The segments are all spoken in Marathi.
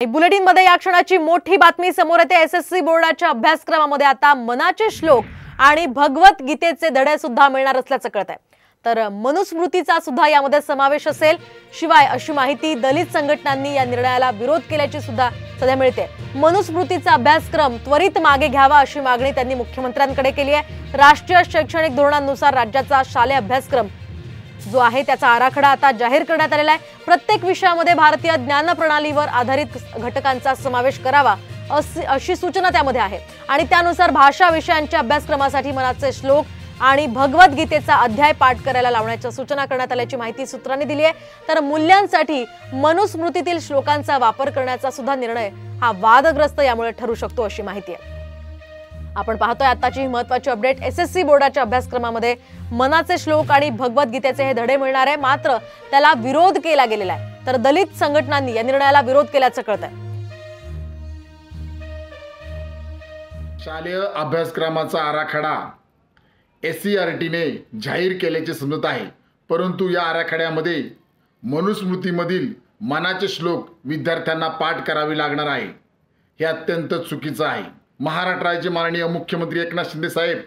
बुलेटिन मध्ये या क्षणाची मोठी बातमी समोर येते। एसएससी बोर्डाच्या अभ्यासक्रमामध्ये आता मनाचे श्लोक आणि भगवत गीतेचे धडे सुद्धा मिळणार असल्याचं कळत आहे। तर मनुस्मृतीचा सुद्धा यामध्ये समावेश असेल। शिवाय अशी माहिती दलित संघटनांनी या निर्णयाला विरोध केल्याची सुद्धा सध्या मिळते। मनुस्मृतीचा अभ्यासक्रम त्वरित मागे घ्यावा अशी मागणी त्यांनी मुख्यमंत्र्यांकडे केली आहे। राष्ट्रीय शैक्षणिक धोरणानुसार राज्याचा शालेय अभ्यासक्रम जो आहे त्याचा आराखडा आता जाहीर करण्यात आलेला आहे। प्रत्येक विषयामध्ये भारतीय ज्ञान प्रणालीवर आधारित घटकांचा समावेश करावा अशी सूचना त्यामध्ये आहे आणि त्यानुसार भाषा विषयांच्या अभ्यासक्रमासाठी मनाचे श्लोक आणि भगवत गीतेचा अध्याय पाठ करायला लावण्याच्या सूचना करण्यात आल्याची माहिती सूत्रांनी दिली आहे। तर मूल्यांसाठी मनुस्मृतीतील श्लोकांचा वापर करण्याचा सुद्धा निर्णय हा वादग्रस्त यामुळे ठरू शकतो अशी माहिती आहे। आपण पाहतोय आताची महत्त्वाची अपडेट। एसएससी बोर्डाच्या अभ्यासक्रमामध्ये मनाचे श्लोक आणि भगवत गीतेचे हे धडे मिळणार आहे, मात्र त्याला विरोध केला गेलेला आहे। तर दलित संघटनांनी या निर्णयाला विरोध केल्याचं कळतंय। शालेय अभ्यासक्रमाचा आराखडा एससीईआरटीने जाहीर केल्याचे समजत आहे, परंतु या आराखड्यामध्ये मनुस्मृतीमधील मनाचे श्लोक विद्यार्थ्यांना पाठ करावे लागणार आहे। हे अत्यंत चुकीचं आहे। महाराष्ट्राचे माननीय मुख्यमंत्री एकनाथ शिंदे साहेब,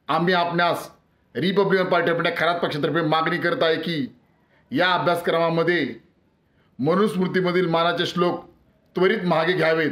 आम्ही आपणास रिपब्लिकन पार्टी ऑफ खरात पक्षातर्फे मागणी करत आहे की या अभ्यासक्रमामध्ये मनुस्मृतीमधील मनाचे श्लोक त्वरित मागे घ्यावेत